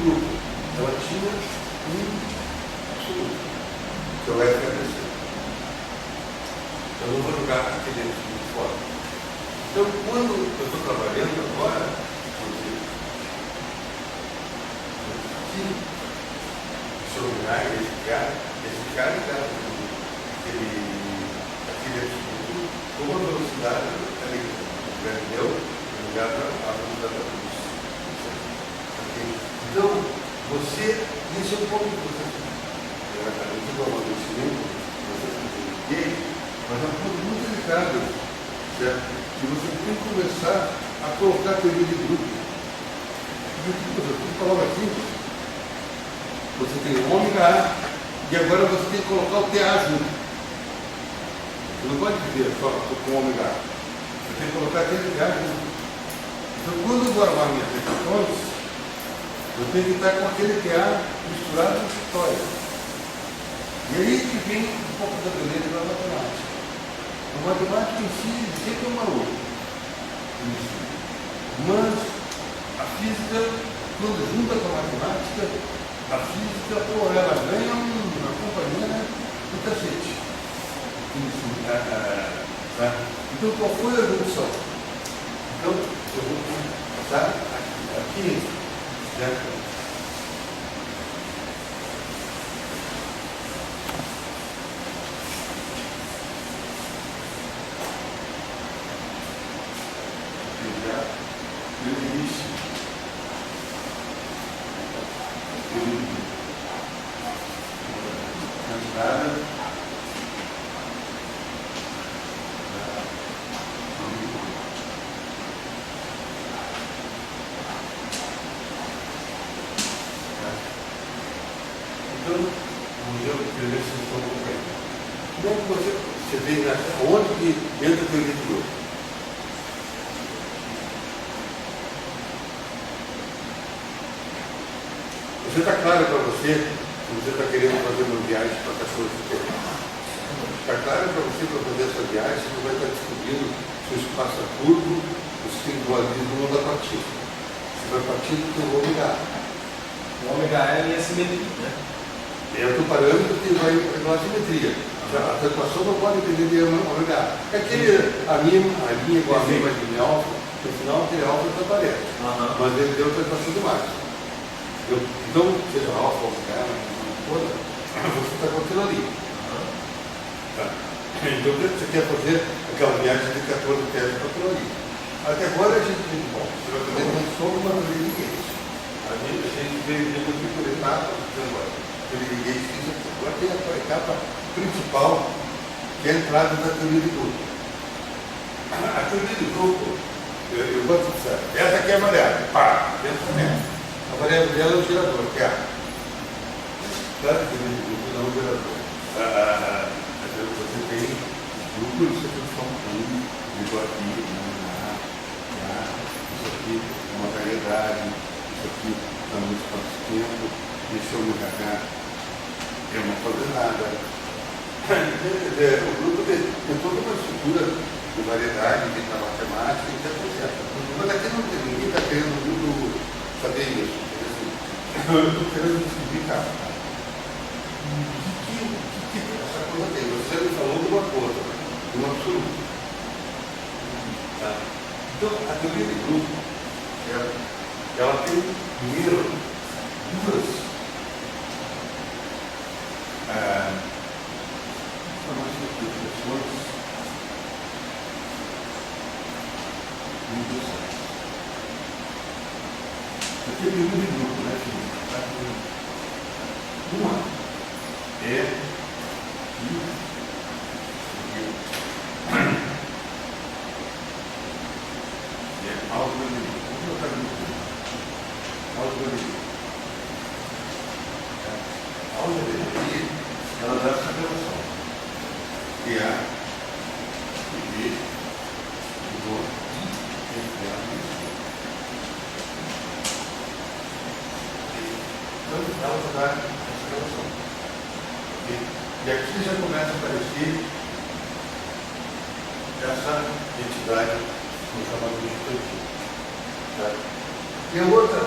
grupo, ela tinha um absoluto, que é o FABC. Eu não vou jogar aqui dentro muito fora. Então, quando eu estou trabalhando agora, se ordenar esse cara aquele absoluto, com uma velocidade grandeu, ligada à velocidade da luz. Então, esse é o ponto que você tem. Eu tive um amadurecimento, mas é um ponto muito delicado, certo? E você tem que começar a colocar a teoria de grupo. Eu falava aqui, você tem o ômega A, e agora você tem que colocar o TA junto. Você não pode dizer só com o ômega A. Você tem que colocar aquele TA junto. Então, quando eu vou armar minhas equações, eu tenho que estar com aquele TA misturado na história. E aí que vem um pouco da beleza da matemática. A matemática em si sempre é uma outra. Mas a física, quando junta com a matemática, a física, ela ganha uma companhia do cacete. Então, qual foi a evolução? Então, eu vou passar aqui, certo? Você vê onde que entra o teoria de grupo. Você está claro para você, se você está querendo fazer uma viagem para cachorro de terra? Está claro para você, para fazer essa viagem, você não vai estar descobrindo se o espaço é curvo, o singulismo não dá partida. Você vai partir do teu ômega A. O ômega A é a simetria, né? É o teu parâmetro que vai pela simetria. A equação não pode depender de ômega A. A minha igual a minha de alfa, no final tem alfa transparente. Mas ele deu a equação de Marx. Então, seja alfa, ômega A, você está com aquilo ali. Tá. Então, você quer fazer aquela viagem de 14 teses para aquilo ali. Até agora a gente tem, bom, você vai fazer uma sombra, uma teoria de Gates. A gente veio por etapas, agora. Teoria de Gates diz aqui. Agora tem a etapa principal, que é a entrada da teoria de grupo. A teoria de grupo, eu vou te dizer, essa aqui é a variável, pá, dentro dela. A variável dela é o gerador, que é a. Claro que a teoria de grupo não é o gerador. Você tem os grupos, você transforma tudo, igual aqui, isso aqui é uma variedade, isso aqui está no espaço-tempo, esse é o lugar, é uma coordenada. O grupo tem toda uma estrutura de variedade, de matemática, etc. Mas aqui não tem ninguém está querendo muito saber isso. Eu estou querendo explicar. O que essa coisa tem? Você me falou de uma coisa, de um absoluto. Tá? Então, a teoria de grupo, ela tem primeiro duas aqui é teoria de grupo, né, filho? Uma é álgebra de grupo. Vamos colocar grupo. Álgebra de grupo. A álgebra de grupo, ela dá essa relação. Que é A e B igual entre A e B. Então, ela vai dar essa relação. E aqui já começa a aparecer essa entidade no chamado vegetativo. Tá? E a outra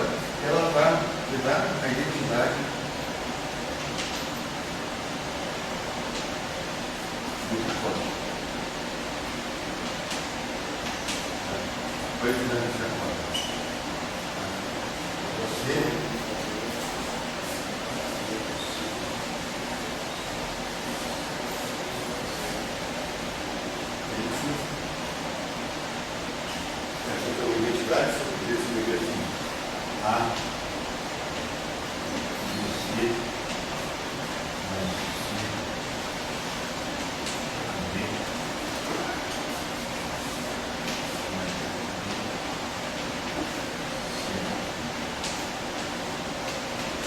ela vai te dar a identidade do código. Vai te dar esse código. Você essa é a identidade, você poderia escrever assim. A você mais C A B mais C.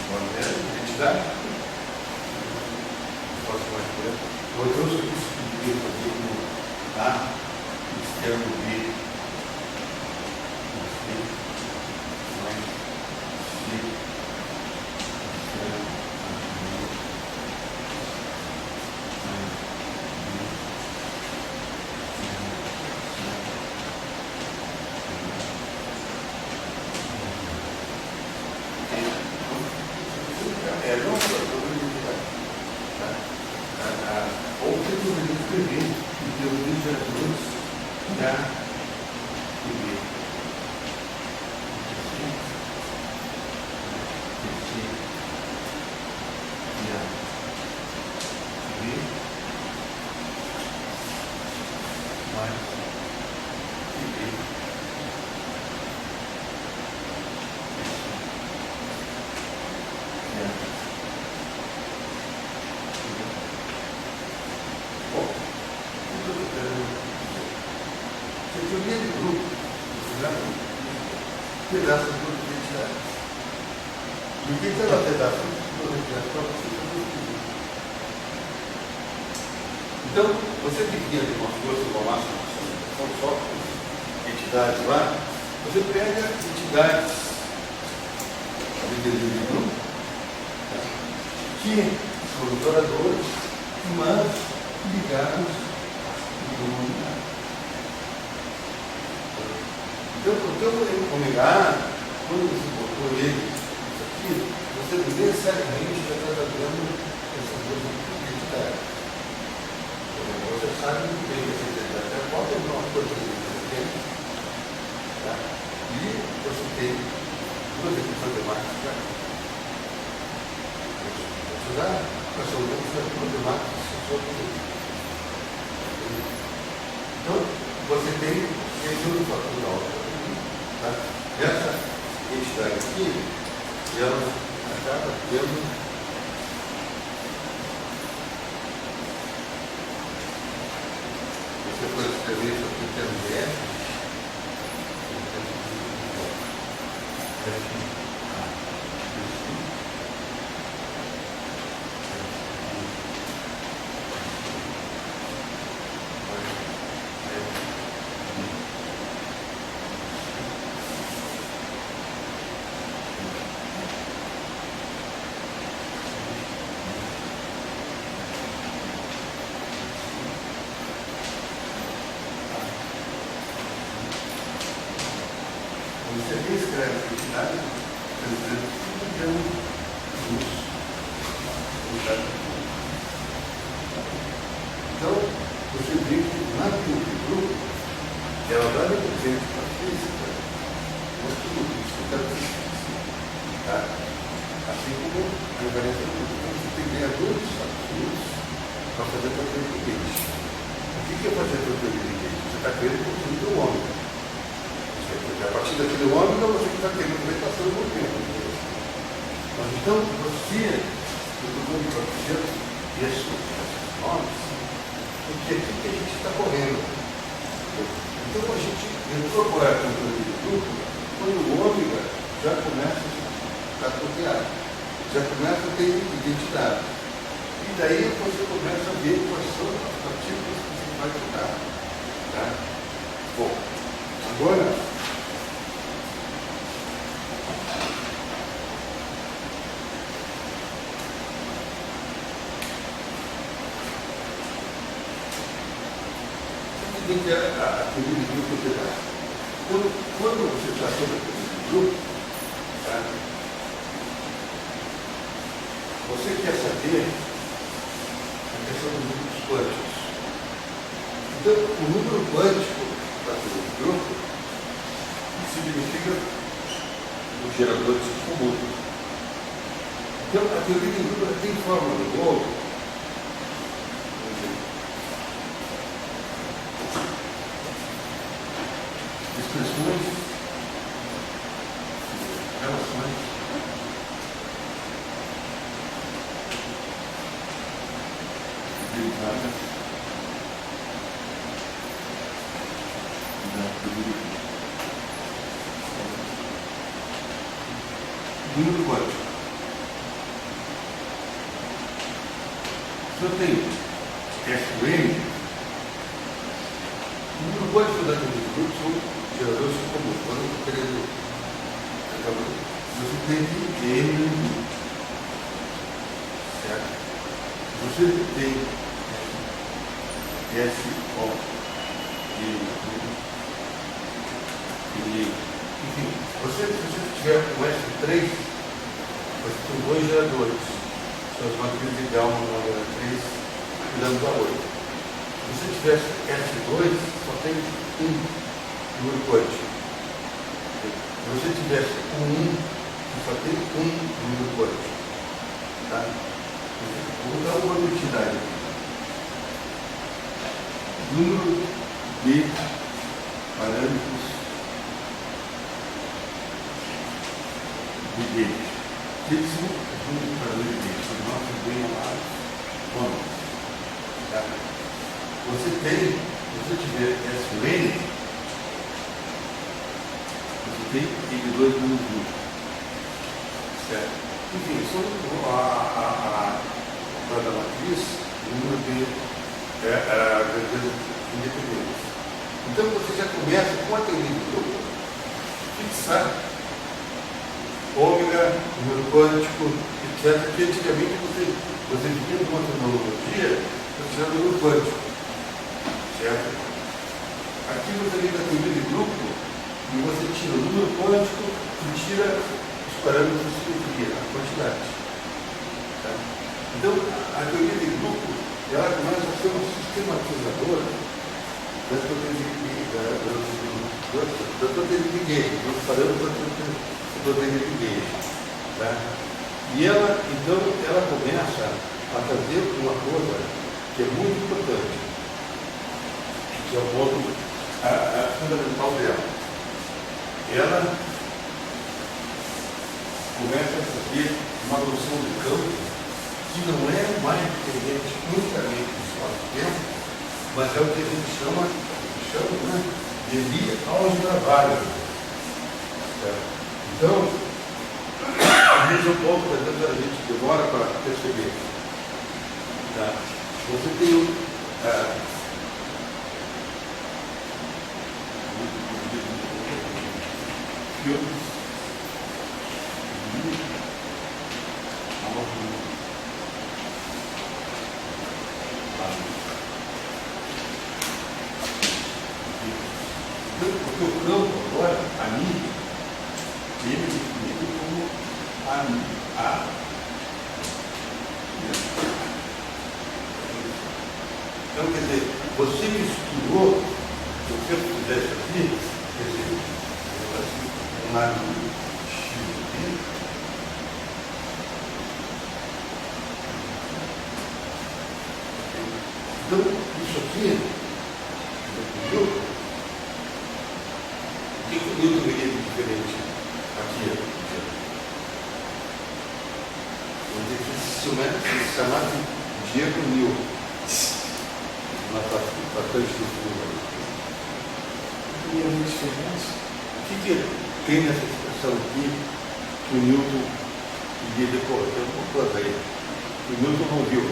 Agora é a identidade. Posso mais por exemplo. Ou então se eu poderia fazer como A externo B. É não só ou que tu vai escrever o teu livro de Jesus já escrever. Teoria de grupo, pedaço do grupo de identidade. E o que será pedaço do grupo de identidade para você? Então, você dividia de uma força com a máxima, são só entidades lá, você pega entidades de teoria de grupo, que são operadores, mas ligados em uma unidade. Então, o teu ômega A, quando você botou ele, isso aqui, você necessariamente já está trabalhando essas duas identidades. Você sabe muito bem que essa identidade é qual é uma coisa que você tem, tá? E você tem duas equações matemáticas. Você dá para sua equação matemática então, você tem um fator alto. Tá? Essa entidade aqui, ela acaba tendo você pode escrever isso aqui pelo GF você reescreve a entidade, por exemplo, então, você vê que na teoria do grupo, ela vai representar a física, mas tudo isso está tá? Assim como a invariância do grupo. Então, você tem que ganhar dois desafios para fazer a teoria do gate. O que é fazer a teoria do gate? Você está querendo construir o homem. A partir daquele ômega, você está tendo alimentação do movimento. Mas então, você, eu estou dando para você esses nomes, porque é aqui que a gente está correndo. Então, a gente incorporar a cultura do grupo, quando o ômega já começa a estar bloqueado, já começa a ter identidade. E daí você começa a ver quais são as partículas que você vai tocar. Tá? Bom, agora. Que é a teoria de grupo. Quando você está sobre a teoria de grupo, tá? Você quer saber a questão dos números quânticos. Então, o número quântico da teoria do grupo significa o gerador de comum. Então, a teoria do grupo tem forma do globo. Expressões, relações, derivadas da teoria. Número quântico. Se eu tenho S-N, o número quântico da teoria do grupo são geradores comuns. Quando eu estou querendo, você tem N, certo? Você tem S-O, enfim, se você tiver um S3, você tem dois geradores. São as matrizes de Gauss na 3 e lambda 8. Se você tivesse S2, só tem um número quântico. Se você tivesse um 1, só tem um número quântico. Tá? Vou dar uma quantidade. Número de parâmetros de gauge. Eles são os parâmetros de gauge, os nossos bem amados homens. Tá? Você tem, se você tiver S-N, você tem N2 números juntos. Certo? Enfim, são da matriz, o número de grandezas independentes. Então você já começa com a teoria do grupo, fixar ômega, número quântico, etc. Que antigamente você vinha de uma terminologia associada ao número quântico. Certo? Aqui você vem da teoria de grupo e você tira o número quântico e tira os parâmetros de simetria, a quantidade. Tá? Então, a teoria de grupo, ela começa a ser uma sistematizadora da teoria de gauge, dos parâmetros da teoria de gauge. Tá? E ela, então, ela começa a fazer uma coisa que é muito importante, que é o modo fundamental dela. Ela começa a fazer uma noção de campo que não é mais dependente unicamente do espaço-tempo, mas é o que a gente chama de Lie álgebra válida. Então, esse é um ponto que às vezes a gente demora para perceber. Tá? Você tem porque o campo agora, a mídia, ele é definido como a. Então, quer dizer, você misturou, se você fizesse aqui, quer dizer, um lado X aqui, então, isso aqui, entendeu? O que o Newton veria de diferente aqui? Vamos dizer que se chamasse Diego Newton, na bastante estrutura. E a diferença? O que tem nessa expressão aqui que o Newton iria depois? Tem alguma coisa aí. O Newton não viu.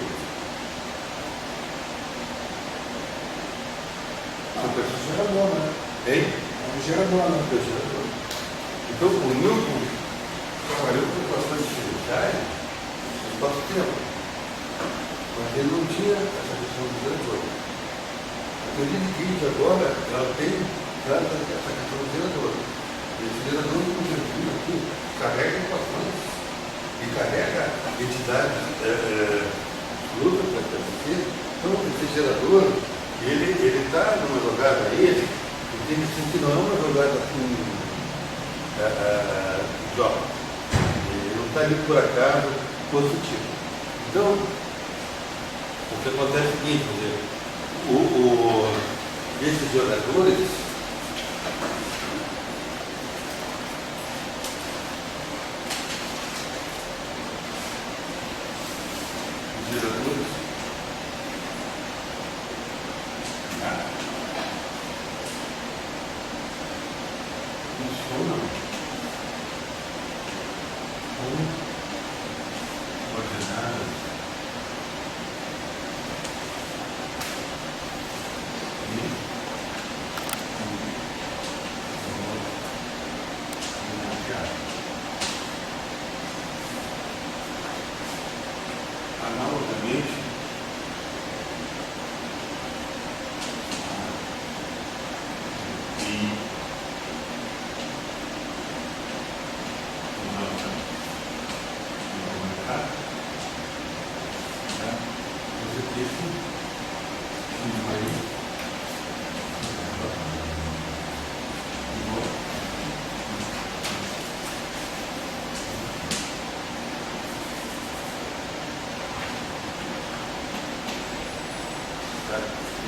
O gerador, né? Hein? É um gerador, né? Então, o Newton trabalhou com equações diferenciais no espaço-tempo, mas ele não tinha essa questão do gerador. A teoria de gauge agora, ela tem essa questão do gerador. Esse gerador, no conjunto aqui, carrega equações e carrega entidade luta para acontecer. Então, esse gerador, ele está numa jogada aí, ele tem que sentir que não é uma jogada joga. Ele não está ali por acaso positivo. Então, o que acontece é o seguinte, esses jogadores, funcionam como ordenadas analogamente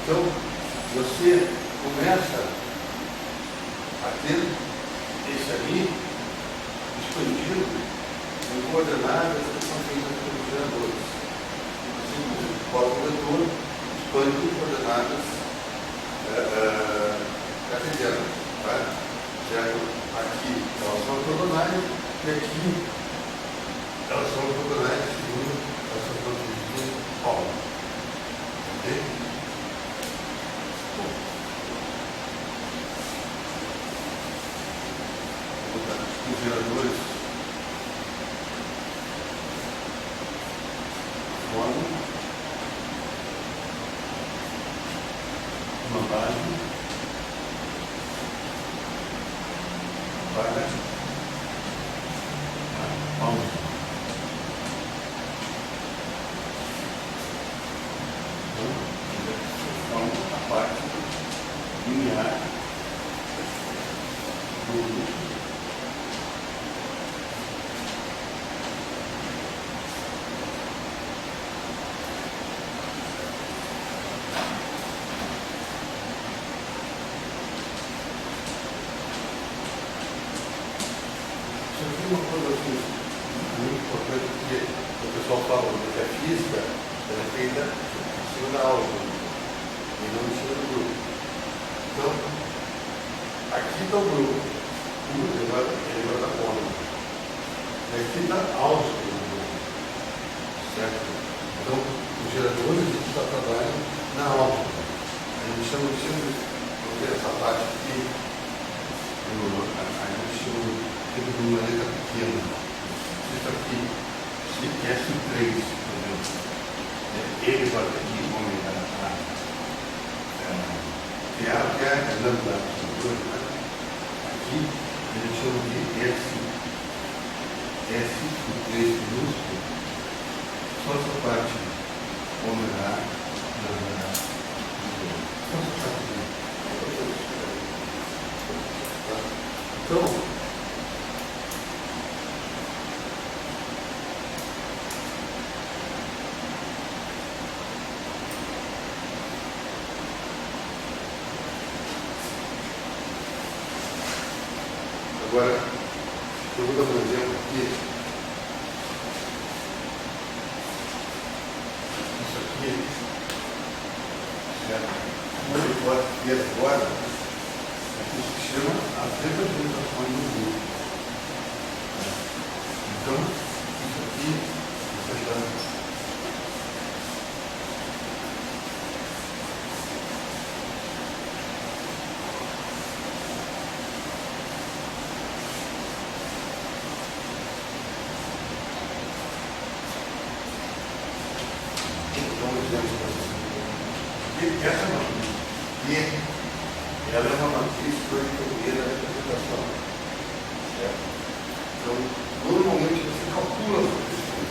então, você começa a ter esse ali expandido em coordenadas que são feitas pelos geradores. Assim como o polo vetor expande em coordenadas cartesianas. Tá? Certo? Aqui elas são ortogonais e aqui elas são ortogonais segundo a sua condição de polo. Ok? Os geradores formam uma base para a palma. Então, forma a parte linear do uma coisa assim, muito importante, porque o pessoal fala que a física é feita em cima da álgebra e não em cima do grupo. Então, aqui está o grupo, ele vai dar conta. E aqui está a álgebra do grupo, certo? Então, os geradores a gente está trabalhando na álgebra. A gente chama de essa parte aqui, a gente chama de uma letra pequena. Isso aqui, S3, por exemplo. Ele vai aqui, vamos ligar que é lambda, aqui a gente chama de S com 3 minúsculo, só essa parte ômega, só essa parte então, agora, eu vou dar um exemplo aqui. Isso aqui, certo? Como ele pode ver agora, aqui se chama as representações do grupo. Então, isso aqui, você está essa matriz aqui, ela é uma matriz corriqueira da representação. Certo? Então, normalmente você calcula as questões.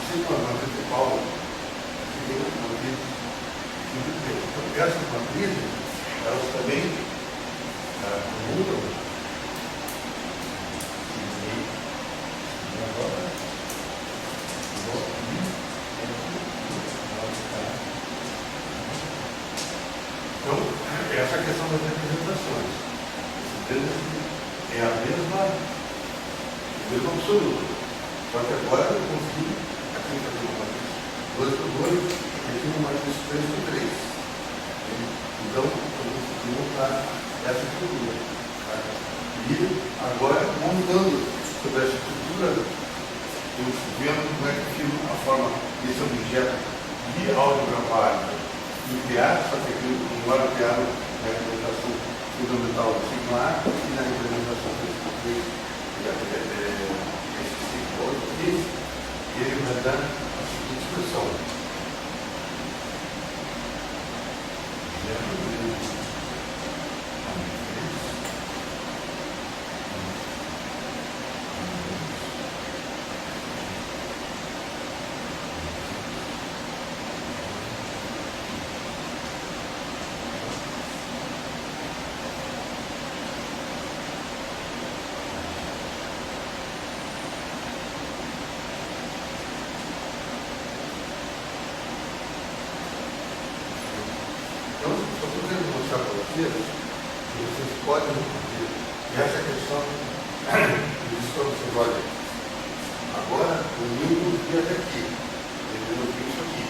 Assim como a matriz de Paulo, essas matrizes, elas também mudam. Então, essa questão das representações. É a mesma, o mesmo absoluto. Só que agora eu consegui aqui fazer uma matriz 2 por mostrando, vendo como é que a forma desse objeto de álgebra básica e criar, só que aqui não era criado na representação fundamental do sigma A e na representação desse sigma aqui, e ele vai dar a seguinte expressão. Então, só estou querendo mostrar para vocês que vocês podem repetir. E essa questão, eu disse para vocês, olha, agora o número vem até aqui, ele não tem isso aqui.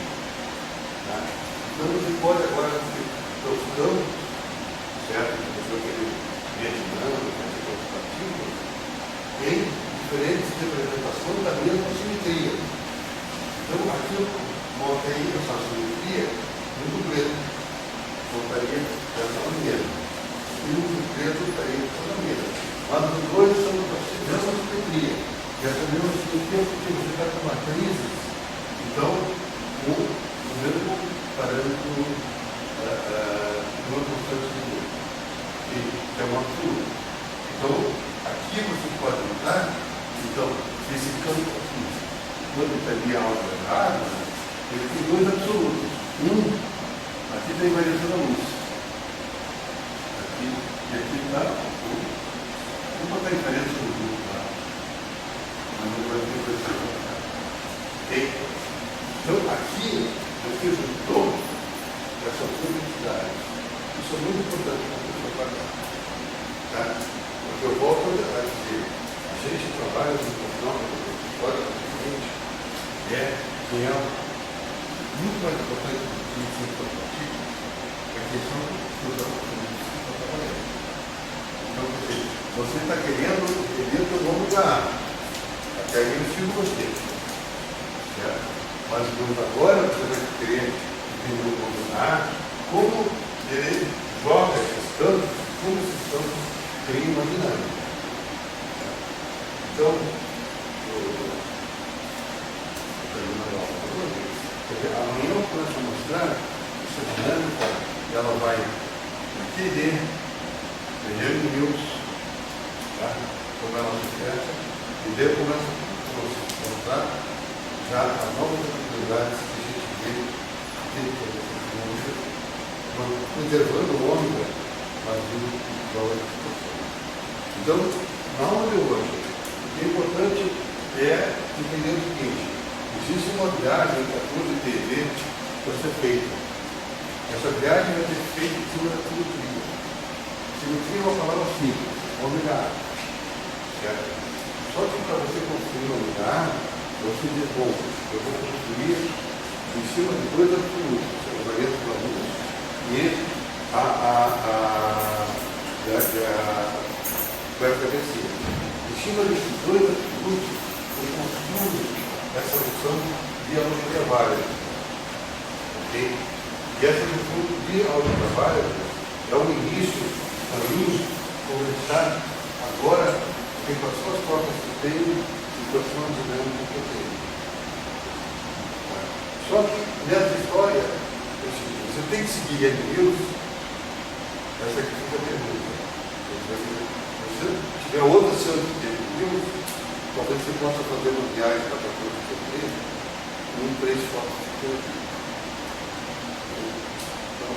Tá? Então você pode agora ter os campos, certo? Você vai querer ver dinâmica, as partículas, em diferentes representações da mesma simetria. Então aqui eu montei essa simetria no duplete. Voltaria dessa maneira. E o preto estaria dessa maneira. Mas os dois são da mesma simetria. E essa mesma simetria porque você está com matrizes. Então, o mesmo parâmetro de uma constante de luz, que é uma absoluta. Então, aqui você pode notar, então, esse campo aqui, quando estaria algebrado, ele tem dois absolutos. Aqui tem variação da luz. Aqui e aqui está o. Vou botar a diferença do grupo lá. Mas não vai ter coisa. Então, aqui eu fiz um tom dessas duas entidades. Isso é muito importante para a pessoa pagar. Tá? Porque eu volto a dizer, a gente trabalha no fenômeno história do seguinte, que é muito mais importante do que isso importante. A questão do trabalho. Então, você está querendo entender o nome da A. Até aí eu sigo você. Certo? Mas agora você vai querer entender o nome da A, como ele joga esses campos, como esses campos criam uma dinâmica. Então, amanhã eu começo a mostrar essa dinâmica, ela vai entender News, tá? Como ela se fecha, e daí eu começo a mostrar já as novas oportunidades que a gente vê dentro dessa tecnologia, preservando o ômega, mas igual a situação. Então, na aula de hoje, o que é importante é entender o seguinte: existe uma viagem entre a cruz e TV para ser feita. Essa viagem vai ser feita em cima da simetria. Simetria é uma palavra simples, ômega A. Certo? Só que para você construir ômega A, você diz, bom, eu vou construir em cima de dois absolutos, a variância da luz e o FVC. Em cima desses dois absolutos, eu construo essa função de álgebra válida. Ok? E essa função de álgebra válida é o início para mim começar agora em quais são as portas que eu tenho e quais são as dinâmicas que eu tenho. Só que nessa história, você tem que seguir a News, essa aqui fica a pergunta. Se você tiver outra chance de News, talvez você possa fazer uma viagem para a coisa que eu tenho, um trecho forte de coisa. Então,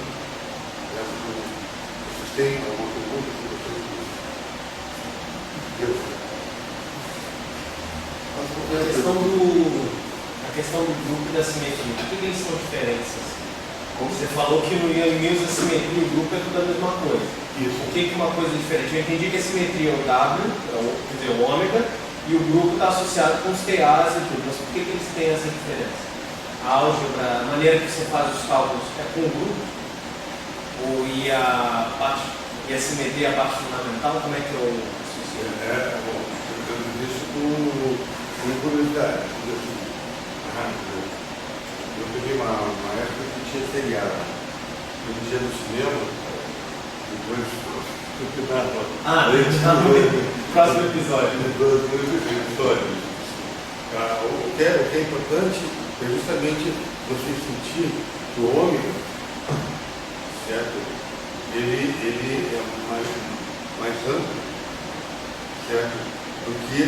vocês têm alguma pergunta que vocês a questão do grupo e da simetria, por que eles são diferentes? Como você falou que no News a simetria e o grupo é tudo a mesma coisa. Isso. Por que uma coisa é diferente? Eu entendi que a simetria é o W, quer dizer, o ômega, e o grupo está associado com os TAs e tudo. Mas por que eles têm essa diferença? A álgebra, a maneira que você faz os cálculos é com o grupo? E a simetria é a parte fundamental? Como é que eu associo? Bom, eu deixo uma curiosidade, assim, rápido. Eu peguei uma época que tinha seriado. Eu ia no cinema, depois eu a gente está no próximo episódio. O que é importante é justamente você sentir que o ômega, certo? Ele é mais amplo, certo? Do que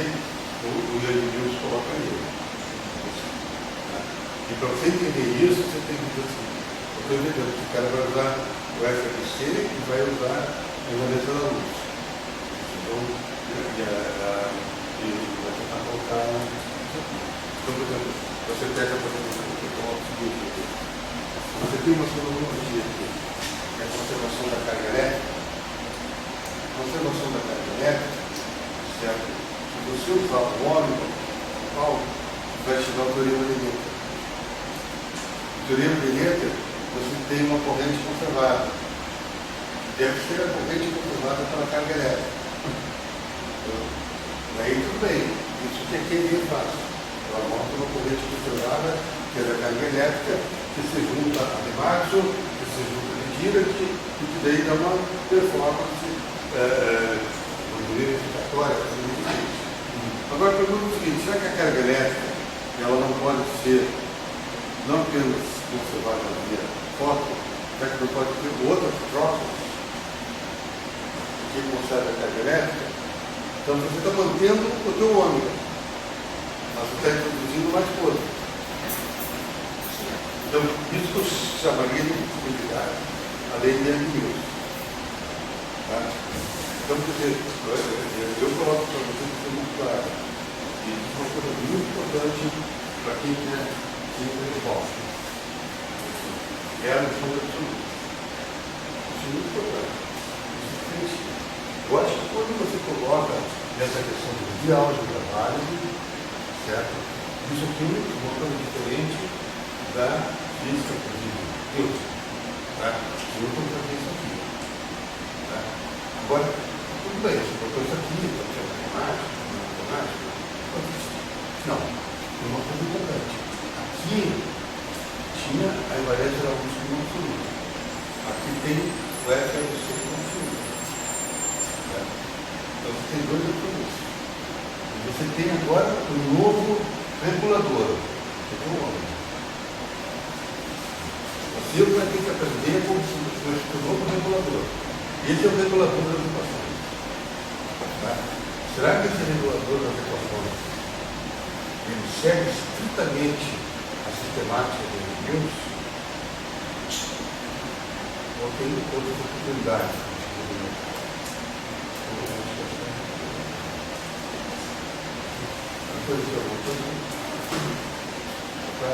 o Yanilson coloca nele. E para você entender isso, você tem que dizer assim, eu estou entendendo que o cara vai usar o FFC e vai usar a isonação da luz. Então, e vai tentar colocar isso aqui. Então, por exemplo, você pega, por exemplo, o seguinte, você tem uma tecnologia aqui, que é a conservação da carga elétrica. A conservação da carga elétrica, certo? Se você usar o ômega, vai te dar o teorema de Newton. O teorema de Newton, você tem uma corrente conservada. Deve ser a corrente conservada pela carga elétrica. Aí tudo bem, isso que a QE faz. Ela mostra uma corrente conservada, que é da carga elétrica, que se junta a de Maxwell, que se junta a de Dirac, e que daí dá uma performance verificatória. Agora a pergunta é o seguinte, será que a carga elétrica ela não pode ser não apenas conservada via fóton, será que não pode ter outras trocas que conserva a carga elétrica? Então você está mantendo o teu ômega, mas você está introduzindo mais coisa. Então isso que eu chamaria de possibilidade, a lei de Newton. Tá? Então, quer dizer, eu coloco para vocês que é muito claro. E isso é uma coisa muito importante para quem quer ciência de volta. É a noção absoluta. Isso é muito importante. Isso é diferencia. Eu acho que quando você coloca essa questão de álgebra válida, certo? Isso aqui é uma coisa diferente da física, por exemplo, Deus. Tá? Newton fazia isso aqui. Tá? Agora, tudo bem, você botou isso aqui, pode ser matemática, não, é uma coisa importante. Aqui tinha a invariância da luz como absoluta. Aqui tem o FLC como absoluto. Tá? Então você tem dois absolutos. E você tem agora um novo regulador, que é o ômega. Você vai ter que aprender como se fosse o novo regulador. Esse é o regulador das equações. Tá? Será que esse regulador das equações ele segue estritamente a sistemática de Newton? Ou tem outras oportunidades? Tá?